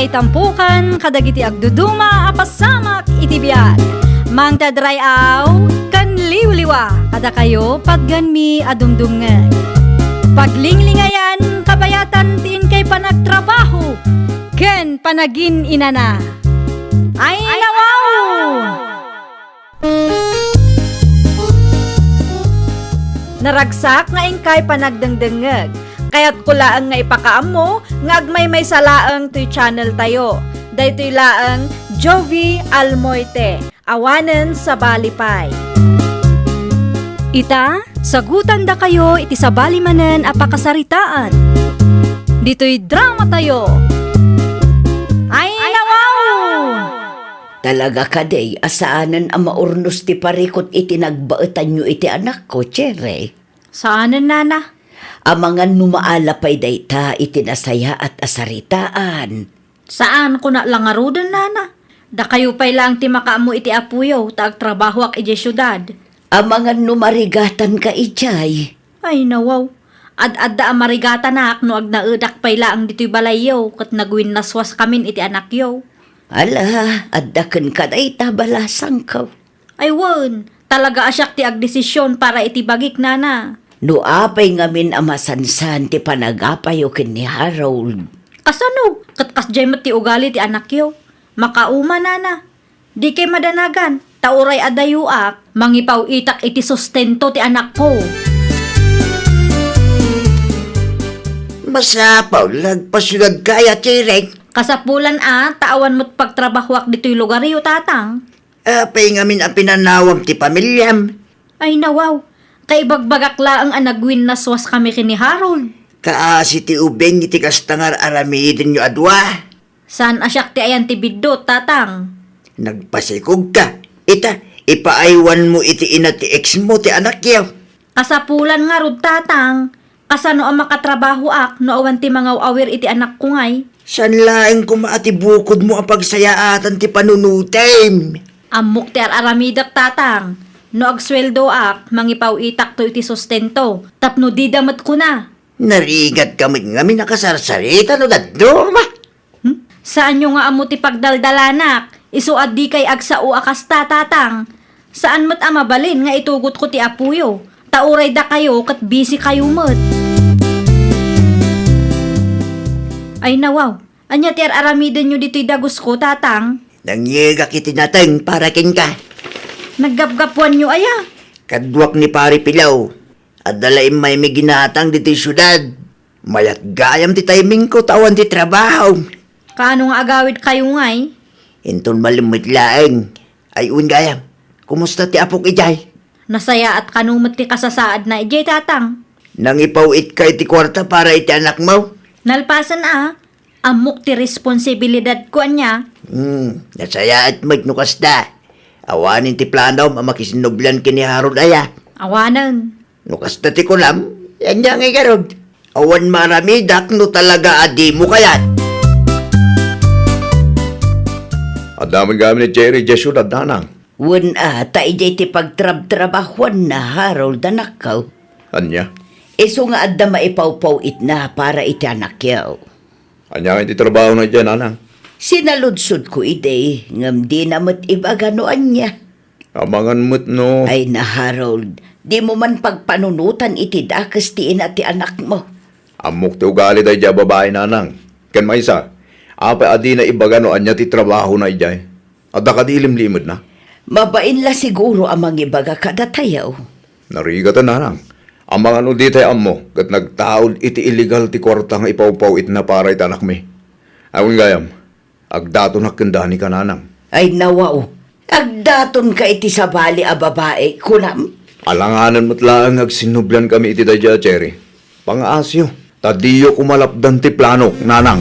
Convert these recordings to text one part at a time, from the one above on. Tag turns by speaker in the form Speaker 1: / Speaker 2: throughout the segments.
Speaker 1: may tampukan, kadagiti agduduma, apasamak iti biyag. Mang tadrayaw, kan liwliwa, kada kayo pagganmi adumdumngeg. Paglinglingayan, kabayatan tiin kay panagtrabaho, ken panagin inana. Ay nawaw! Naragsak nga ingkay panagdengdengeg. Kaya't kulaang nga ipakaam mo, nga agmay may salaang to'y channel tayo. Daytoy laang Jovi Almoite, awanen sa balipay. Ita, sagutan da kayo iti sa balimanen apakasaritaan. Dito'y drama tayo. Ay nawaw!
Speaker 2: Talaga ka day, asaanan ang maurnos ti parikot iti nagbaetan nyo iti anak ko, Chere.
Speaker 1: Saanan nana?
Speaker 2: Amangan numaalapay day ta iti nasaya at asaritaan.
Speaker 1: Saan ko na langarudan nana? Da kayo pa'y lang ti makaamo iti apuyo, taag trabaho ak iti syudad.
Speaker 2: Amangan numarigatan ka ijay.
Speaker 1: Ay nawaw. Ad-adda amarigatan ak no ag naedak pa'y lang dito'y balayaw, kat nagwin naswas kamin iti anak yo.
Speaker 2: Ala, addaken ka day tabalasang ka.
Speaker 1: Ay won, talaga asyak ti agdesisyon para iti bagik nana.
Speaker 2: No apay ngamin amasansan ti panagapayo ken ni Harold.
Speaker 1: Kasano? Kat kasjay mo ti ugali ti anak yo. Makauma nana. Di kay madanagan, tauray adayuak, mangipaw itak iti sustento ti anak ko.
Speaker 3: Masapaw, lagpasyudad kaya, Chere.
Speaker 1: Kasapulan taawan mo't pagtrabahuak dito'y lugar yo tatang.
Speaker 3: Apay ngamin ang pinanawam ti pamilyam.
Speaker 1: Ay nawaw, kay bagbagak laang anagwin na swas kami kini Harold.
Speaker 3: Kaasi ti ubeng iti kastangar aramidin nyo adwa.
Speaker 1: San asyak ti ayan ti biddo tatang?
Speaker 3: Nagpasikog ka. Ita, ipaaywan mo iti ina ti ex mo ti anak yaw.
Speaker 1: Kasapulan nga rod tatang. Kasano ang makatrabaho ak no awan ti mga awir iti anak ko ngay.
Speaker 3: San laeng kumaati bukod mo ang pagsayaatan ti panunutem.
Speaker 1: Amok ti aramidak tatang. No agsweldo ak, mangipaw itak to iti sustento. Tapno di damat ko na.
Speaker 3: Narigat kami ngamin nakasarsarita no daduma.
Speaker 1: Saan nyo nga amo ti pagdaldalanak? Isuad di kay agsao akas tatang. Saan mo't amabalin nga itugot ko ti apuyo? Tauray da kayo kat busy kayo mo't. Ay nawaw, anya ti aramiden nyo dito'y dagos ko tatang?
Speaker 3: Nangyega kiti nateng para kin ka.
Speaker 1: Naggapgapuan nyo aya.
Speaker 3: Kadwak ni pari pilaw. At dalaim may ginatang diti syudad. Mayat gayam ti timing ko tawan ti trabaho.
Speaker 1: Kaano nga agawid kayo ngay?
Speaker 3: Inton malimit laeng. Ay gayam. Kumusta ti apok ijay?
Speaker 1: Nasaya at kanumot ti kasasaad na ijay tatang.
Speaker 3: Nang ipawit ka iti kwarta para iti anak mo?
Speaker 1: Nalpasan amok ti responsibilidad ko anya.
Speaker 3: Nasaya at magnukas da. Awanin ti planaw mamakisinublan kini Harold aya.
Speaker 1: Awanan.
Speaker 3: Nukas na ti kulam, yan niya ngay garod. Awan maramidak no talaga adi mo kayat.
Speaker 4: Adaman kami ni Jerry Jesu at nanang.
Speaker 2: Wen ta ijay ti pagtrab-trabahuan na Harold anak ka.
Speaker 4: Anya?
Speaker 2: Iso nga adda maipawpaw itna para iti anak yaw.
Speaker 4: Anya nga iti trabaho na dyan, nanang.
Speaker 2: Sinaludsod ko ide, ngam di namat iba ganoan niya.
Speaker 4: Amangan mo't no.
Speaker 2: Ay na Harold, di mo man pagpanunutan iti dakas ti ina ti anak mo.
Speaker 4: Amok ti ugali day dya babae, nanang. Ken maysa, apa adi na ibaga no anya ti trabaho na ijay. Adda ka di limlimod na.
Speaker 2: Mabain la siguro amang ibaga kadatayaw.
Speaker 4: Narigatan, nanang. Amangan no di tayo amo, kat nagtaod iti illegal ti kwarta nga ipaw-paw it na para iti anak mi. Awin gayam, agdato na kendani ka, nanang.
Speaker 2: Ay nawaw, agdaton ka iti sa bali a babae, kunam.
Speaker 4: Alanganan mo't lang agsinublan kami iti dadya, Cherry. Pangaasyo, tadiyo kumalapdan ti plano, nanang.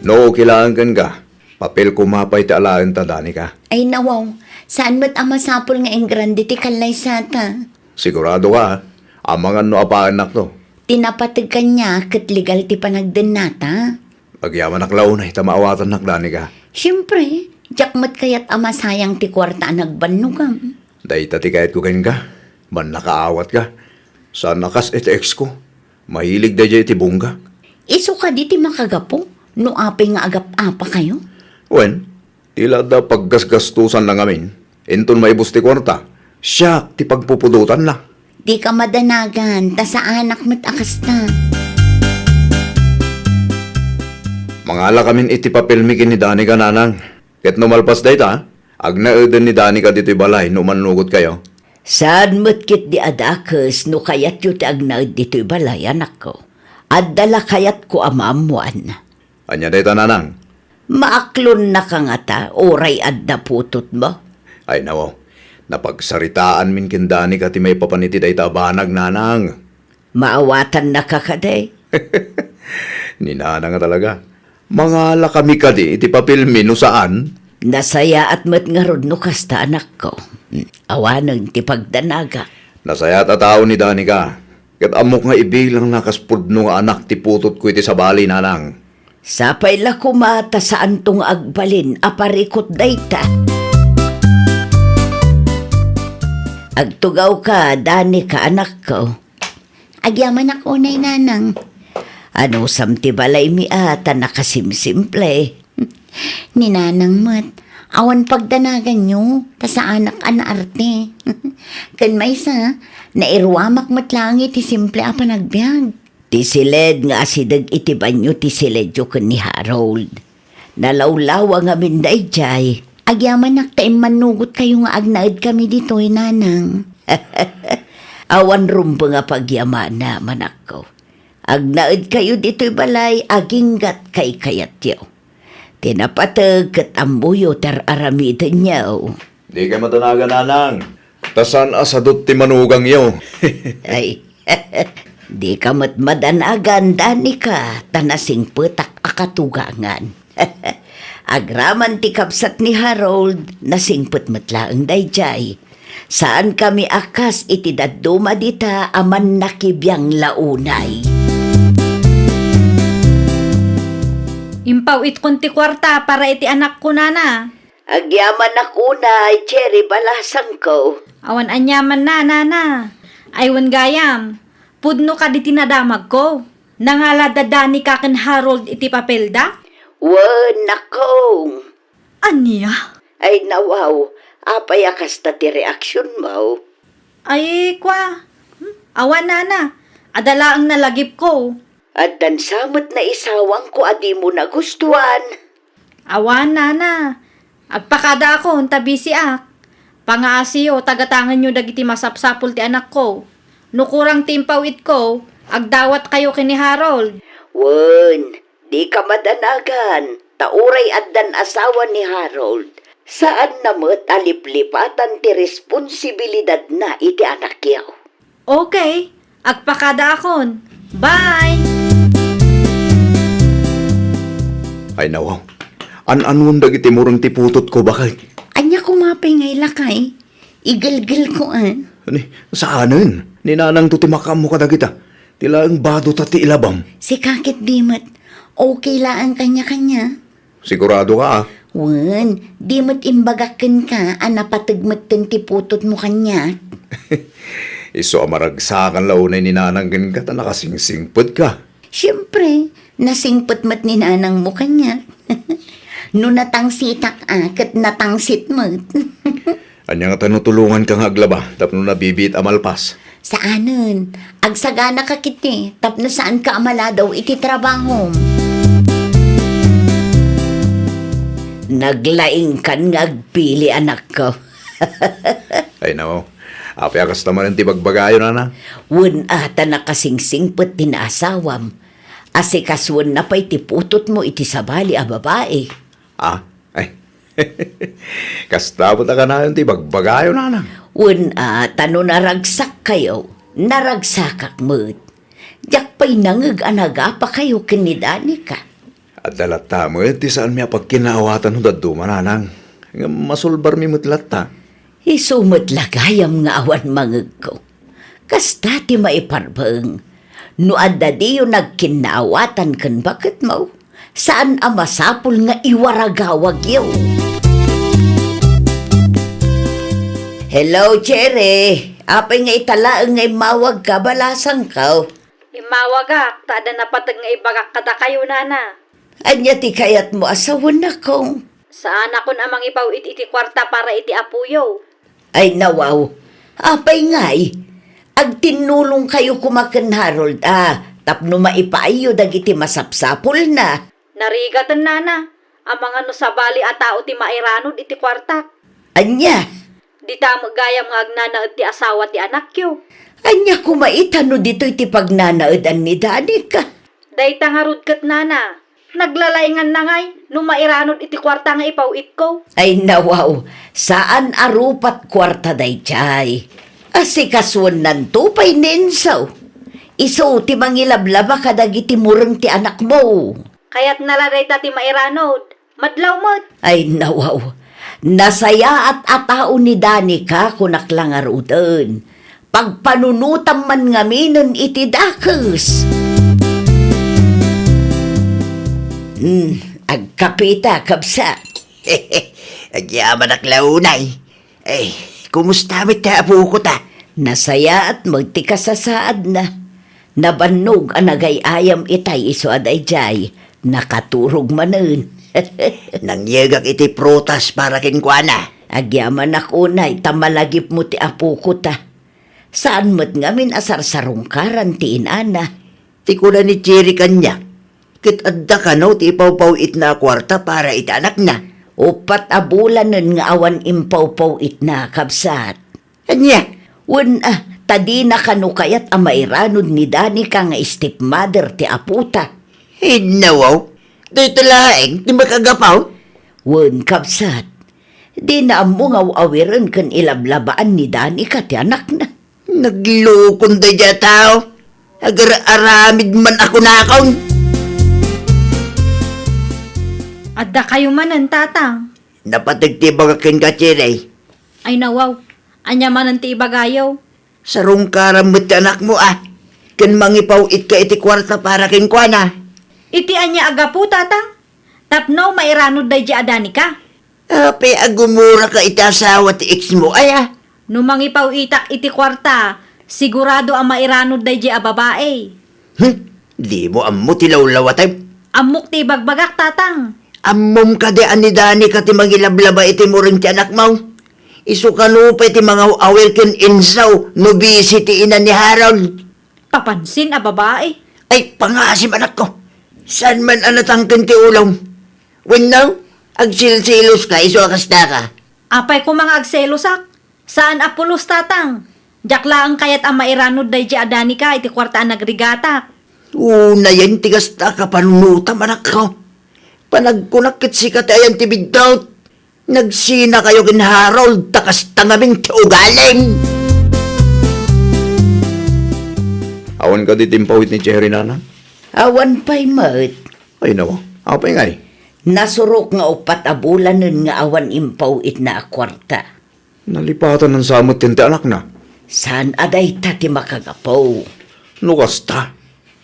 Speaker 4: No, kailangan kan ka. Papel kumapay ti alaan ta, dani ka.
Speaker 5: Ay nawaw, saan mo't ang masapol nga ang grande ti kalay sata?
Speaker 4: Sigurado ka, ha? Amangan no apa anak to.
Speaker 5: Tinapatag ka niya kat legal ti panagden nata.
Speaker 4: Pagyaman aklaw na, itamaawatan nakdani ka.
Speaker 5: Siyempre, Jakmat kayat ama sayang ti kwarta nagbanugam.
Speaker 4: Day tati kahit ko kain ka. Man nakaawat ka. Sa nakas et ex ko. Mahilig da iti bungga.
Speaker 5: Iso ka di ti makagapo, no apay nga agap-apa kayo.
Speaker 4: Wen, tila da paggasgastusan lang amin. Inton maibus ti kwarta. Siya ti pagpupudutan na.
Speaker 5: Di ka madanagan, ta sa anak mo't akasta.
Speaker 4: Mangala kamin iti papilmikin ni Dani ka nanang. Ket numalpas day ta, agnaedan ni Dani ka dito'y balay no manlugot kayo.
Speaker 2: Saan mo't kit di adakes no kayat yu ti agnaed dito'y balay anak ko. At dala kayat ko amamuan.
Speaker 4: Anya day ta nanang.
Speaker 2: Maaklon na ka nga ta, oray adda putot mo.
Speaker 4: Ay nawo, napagsaritaan min kin Dani ka ti may papaniti day ta banag nanang.
Speaker 2: Maawatan na ka kaday.
Speaker 4: Ni nanang nga talaga. Mangala kami ka di iti papilmi no saan.
Speaker 2: Nasaya at mat nga rod no kasta anak ko. Awanang ti pagdanaga.
Speaker 4: Nasaya ta tao ni Dani ka. Ket amok nga ibilang nakaspudno nga anak ti putot ko iti sabali nanang.
Speaker 2: Sapay la kumata saan tong agbalin, aparikot dayta. Agtugaw ka, Dani ka anak ko.
Speaker 5: Agyaman ako nay nanang.
Speaker 2: Ano samti balay mi ata nakasimsimple.
Speaker 5: Ni nanang mat, awan pagdanagan nyo, ta sa anak arte. Kan may sa, nairwamak mat lang iti simple apa nagbiag.
Speaker 2: Ti siled nga asidag iti banyo ti siledyo ken ni Harold. Nalawlawa nga minday jay.
Speaker 5: Agyaman naktaim manugot kayo nga agnaed kami dito'y nanang.
Speaker 2: Awan rumpo nga pagyaman na manak ko. Agnaed kayo dito'y balay, aginggat kay kayatyo. Tinapatag kat ambuyo ter aramidan niyaw.
Speaker 4: Di ka matanaga nanang. Tasan asadot ti manugang yaw.
Speaker 2: Ay, di ka matmadanagan, Dani ka, tanasing petak akatugangan. Agraman ti kapsat ni Harold, nasingpet matlaang dayjay. Saan kami akas iti daduma dita aman nakibiyang launay.
Speaker 1: Impaw it kunti kwarta para iti anak ko nana.
Speaker 2: Agyaman ako na, Cherry balasang ko.
Speaker 1: Awan anyaman na nana. Aywan gayam. Pudno ka di tinadamag ko. Nangala dadani ka ken Harold iti papelda?
Speaker 2: Wan nakong.
Speaker 1: Anya?
Speaker 2: Ay nawaw, apay akas ta ti reaksyon mo.
Speaker 1: Ay kwa. Awan nana. Adala ang nalagip ko.
Speaker 2: At dansamot na isawang ko adi mo nagustuhan.
Speaker 1: Awan nana. Agpakada ako unta bisiak. Pangaasiyo tagatangan nyo dagiti masapsapul ti anak ko. Nukurang timpawit ko, agdawat kayo kini Harold.
Speaker 2: Wan, di ka madanagan. Tauray addan asawa ni Harold. Saan na mo't aliplipatan ti responsibilidad na iti anak yaw.
Speaker 1: Okay, agpakada akon. Bye!
Speaker 4: Ay nawaw. An-anon dagiti murang ti putot ko bakit?
Speaker 5: Anya kumapay ngay lakay. Igalgal ko
Speaker 4: Ani, saanin? Ninanang to ti makamo ka dagita. Tila ang bado ta ti ilabam.
Speaker 5: Si kakit dimat, okay lang kanya-kanya.
Speaker 4: Sigurado ka ah.
Speaker 5: Wan, dimat imbagakin ka, anapatagmat ti putot mo kanya.
Speaker 4: Iso amaragsakan launay ni nanang ganyan ka nakasingsingpod ka.
Speaker 5: Siyempre, nasingpot mat ni nanang mo kanya. No natangsitak kat natangsit mo.
Speaker 4: Anya nga tanutulungan kang aglaba tapno nabibit amalpas.
Speaker 5: Saanan? Agsagana ka kiti, tapno saan ka amala daw iti trabaho.
Speaker 2: Naglaing kan ngagpili anak ko.
Speaker 4: Ay nao, api akas naman ti bagbagayo na.
Speaker 2: Wan ata nakasingsingpot din asawam. Asikaswan na pa'y tiputot mo iti sabali a babae.
Speaker 4: Ah, ay. Kastabot na ka na yun ti bagbagayo na.
Speaker 2: Wan ata no naragsak kayo, naragsakak mo't. Diyak pa'y nangag-anaga pa kayo kinidani ka.
Speaker 4: At dalata mo ti saan miya pagkinaawatan no daduma nanang. Masulbar mi mutlata.
Speaker 2: Isumot lagayam nga awan mangag ko. Kasta ti maiparbang. No adda di yung nagkinaawatan kan bakit mo? Saan ang masapul nga iwaragawag yaw? Hello, Cherry. Apay nga italaang nga mawag ka, balasang ka.
Speaker 1: Imawagak, tada napatag nga ibagak kada kayo nana.
Speaker 2: Anya ti kayat mo asawan na kong.
Speaker 1: Saan ako namang ipaw iti kwarta para iti apuyo?
Speaker 2: Ay nawaw, apay nga'y. Ag tinulong kayo kumakan Harold, tapno maipayo dagiti masapsapol na.
Speaker 1: Narigatan nana, ang mga no sa bali at tao ti mairanod iti kwarta.
Speaker 2: Anya,
Speaker 1: Di ta magayam nga agnana ti asawa ti anak yo.
Speaker 2: anya kumaitano dito iti pagnanaadan ni Danica.
Speaker 1: Day tangarod kat nana. Naglalayngan na ngay, no mairanod iti kwarta nga ipaw it ko.
Speaker 2: Ay nawaw, saan arupat kwarta day chay? Asikaswan nanto pa'y ninsaw. Iso ti mangilablaba kadagiti mureng ti anak mo.
Speaker 1: Kaya't nalaray ta ti mairanod. Madlaw mo't.
Speaker 2: Ay nawaw, nasaya at atao ni Danica kunak lang arudan. Pagpanunutam man ngaminon iti dakes. Agkapita kabsa.
Speaker 3: Agyaman ak launay. Eh, kumusta mit ta apo ko ta?
Speaker 2: Nasaya at magtikasasaad na. Nabannog ang nagayayam itay iso aday jay. Nakaturog manen.
Speaker 3: Nangyagak iti protas para kinkwana.
Speaker 2: Agyaman akunay, tamalagip mo ti apo ko ta. Saan mo't ngamin asarsarungkaran ti inana?
Speaker 3: Ti kuna ni Cherry kanya. Kit adda ka no, ti ipaw it na kwarta para itanak na.
Speaker 2: Upat abulanan nga awan impaw it na kabsat.
Speaker 3: Anya,
Speaker 2: Tadi na kanukayat ang mairanod ni Danica nga stepmother ti aputa.
Speaker 3: hinawaw. Dito laeng, di makagapaw.
Speaker 2: Kabsat. Di na mo nga awiran kan ilablabaan ni Danica ti anak na.
Speaker 3: Naglukon da dya tao. Agar-aramid man ako nakaw.
Speaker 1: Adda kayo manan tatang.
Speaker 3: Napatagtibag akin ka, Cherry.
Speaker 1: Ay nawaw, anya manan ti ibagayaw.
Speaker 3: Sarong karamot anak mo Kan mangipaw it ka iti kwarta para kinkwana.
Speaker 1: Iti anya aga po tatang. Tapno mairanod day di adani ka.
Speaker 3: Ape agumura ka iti asawa ti ex mo
Speaker 1: Numangipaw itak iti kwarta, sigurado ang mairanod day di a babae.
Speaker 3: Di mo ammo ti lawlawatay.
Speaker 1: Amok ti bagbagak tatang.
Speaker 3: Ammom ka di ani Dani ka ti mangilablaba iti mo rin ti anak mo. Isu ka lupay ti mga awel ken insaw no busy ti ina ni Harold.
Speaker 1: Papansin a babae.
Speaker 3: Ay pangasim anak ko. San man anatangken ti ulong? When now, agsilsilos ka isu akasta ka.
Speaker 1: Apay ko mga agselosak. Saan apulos tatang? Jakla ang kayat ang mairanod day di adani ka iti kwarta ang nagrigata.
Speaker 3: Una yan tigasta ka panunutam anak ko. Panagkunakit si katayan ti biddaw. Nagsina kayo kin Harold takas tangaming ti ugaling.
Speaker 4: Awan ka di timpawit ni Cherry nana?
Speaker 2: Awan pa'y mat.
Speaker 4: Ay nawa, apay nga'y.
Speaker 2: Nasurok nga upat abulanan nga awan impaw it na kwarta.
Speaker 4: Nalipatan ng samot tinti anak na.
Speaker 2: Saan aday ta ti makagapaw?
Speaker 4: Nukasta.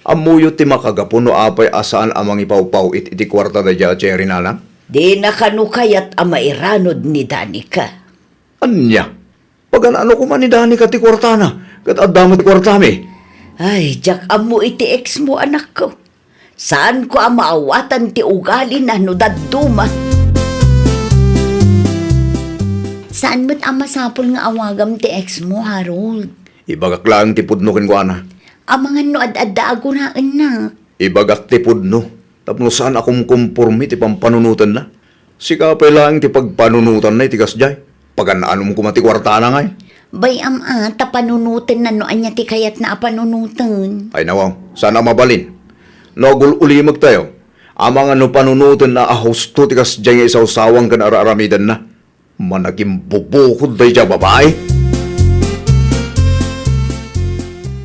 Speaker 4: Amuyo ti makagapo no apay asaan amang ipawpaw iti kwarta da dya Cherry nana?
Speaker 2: Di na kanukayat ang mairanod ni Danica.
Speaker 4: Anya? Pag ano ko man ni Danica ti kwarta na, kat adamo ti kwarta mi.
Speaker 2: Ay, jak amo iti ex mo anak ko. Saan ko ang maawatan ti ugali na no daduma?
Speaker 5: Saan mo't ang masapol nga awagam ti ex mo, Harold?
Speaker 4: Ibagak lang ti pudno kin ko ana.
Speaker 5: Ang mga no ad-adda na anak.
Speaker 4: Ibagak ti pudno. Tapno saan akong kumpormi ti pampanunutan na. Sikapay lang ti pagpanunutan na itikas jay. Paganaan mo kumati kwarta na ngay.
Speaker 5: Bay tapanunutan na noan niya ti kayat na apanunutan.
Speaker 4: Ay nawaw, sana mabalin. Nogul ulimag tayo. Amang ano panunutan na ahusto tikas jay nga isaw-sawang kan aramidan na. Managing bubukod day dya babae.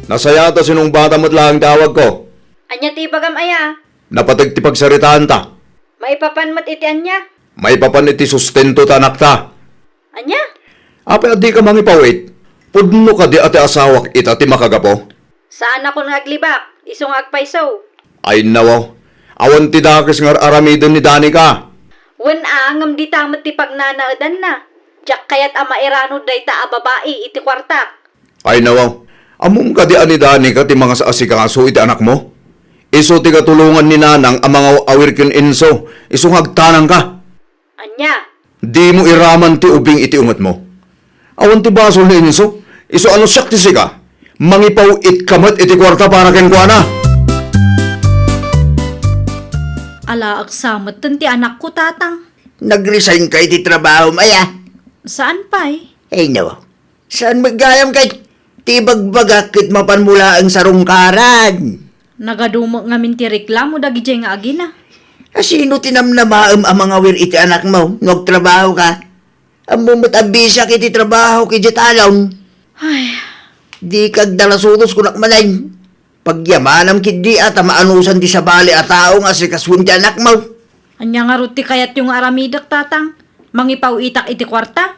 Speaker 4: Nasayata sinong bata mo't lang tawag ko.
Speaker 1: Anya ti bagam aya.
Speaker 4: Napatag ti pagsaritaan ta.
Speaker 1: Maipapanmat iti anya.
Speaker 4: May papan iti sustento tanak ta.
Speaker 1: Anya?
Speaker 4: Apay adi ka mangipawit. Pudno ka di ati asawak ita ti makagapo.
Speaker 1: Saan ako naglibak? Isong agpaisaw.
Speaker 4: Ay nawaw. Awan ti dakis nga aramidon ni Danica.
Speaker 1: Wen angam di tamat ti pagnanaadan na. Jak kayat ama irano day ta a babae iti kwartak.
Speaker 4: Ay nawaw, amom ka di anidani ka ti mga sa asikaso iti anak mo? Iso ti katulungan ni nanang ang mga awir ken inso, iso hagtanang ka.
Speaker 1: Anya,
Speaker 4: Di mo iraman ti ubing iti ungot mo. Awan ti basol ni inso, iso ano siyak ti sika? Mangipaw it kamat iti kwarta para ken kuana.
Speaker 1: ala agsamot ti anak ko tatang.
Speaker 3: Nag-resign ka iti trabaho, maya.
Speaker 1: Saan pa'y?
Speaker 3: Ay, no. Saan magayam kay tibagbagakit mapanmula ang sarungkaran?
Speaker 1: Nagadumo nga min ti reklamo dagiti nga agina.
Speaker 3: Sino tinamnamaam ang mga wir iti anak mo? Nagtrabaho ka? Ang mumutabisa kiti trabaho kiti talon.
Speaker 1: Ay,
Speaker 3: Di kag dalasutos kunak manay. Pagyamanam kidi at maanusan di sa bali at tao nga si kaswin ti anak mo.
Speaker 1: anya nga ruti kayat yung aramidak tatang. Mangipaw itak iti kwarta.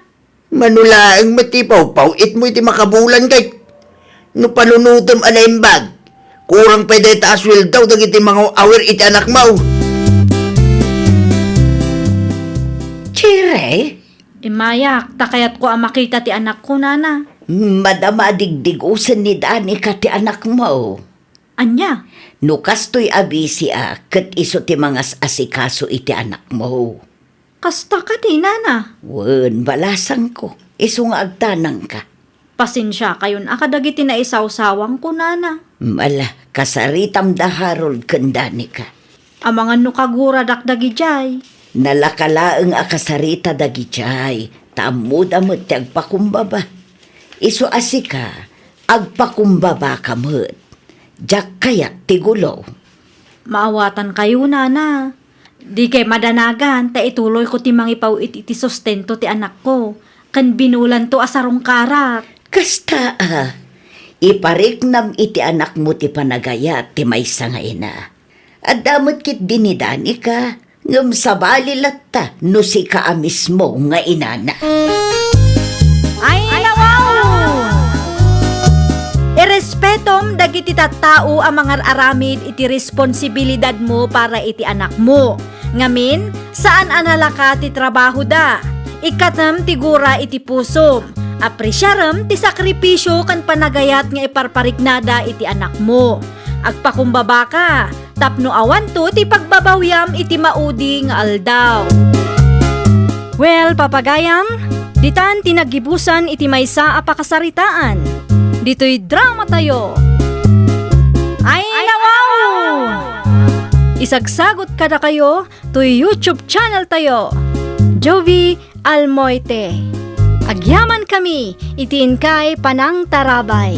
Speaker 3: Manula ang matipaw, it mo iti makabulan kay. No panunutom anaimbag. Kurang pwede taas will daw dagiti mga awir iti anak mo.
Speaker 2: Chire,
Speaker 1: Imayak, takayat ko ang makita ti anak ko, nana.
Speaker 2: madama digdigusan ni Dani ka ti anak mo.
Speaker 1: Anya,
Speaker 2: No kastoy abisi ket iso ti mga asikaso iti anak mo.
Speaker 1: kasta ka di, nana.
Speaker 2: Wen, balasang ko. Iso nga agtanang ka.
Speaker 1: Pasensya kayon akadagiti na isawsawang ko, nana.
Speaker 2: Mala, kasaritam da Harold kandani ka.
Speaker 1: Ang mga nukagura dakdagi jay.
Speaker 2: Nalakalaeng akasarita dagijay. Tamud-amud ti agpakumbaba. Iso asika, agpakumbaba kamut. Jak kayak ti gulo.
Speaker 1: Maawatan kayo, nana. Di kay madanagan, ta ituloy ko ti mangipaw iti sustento ti anak ko. Kan binulan to asarong karak.
Speaker 2: Kasta ipariknam iti anak mo ti panagaya ti maysa nga ina. At damot kit dinidani ka, ngam sabali latta no si ka mismo nga inana.
Speaker 1: Ay, nawaw! Irespetom dagiti tattao ang mga aramid iti responsibilidad mo para iti anak mo. Ngamin, saan analaka ti trabaho da? Ikatam ti gura iti pusom. Apresyarem ti sakripisyo kan panagayat nga iparpariknada iti anak mo. Agpakumbaba ka, tapno awan to ti pagbabawyam iti maudi nga aldaw. Well, papagayam, ditan tinagibusan iti maysa a pakasaritaan. Dito'y drama tayo. Ay, nawaw! Isagsagot kada kayo to YouTube channel tayo. Jovi Almoite. Agyaman kami, itiin kay Panang Tarabay.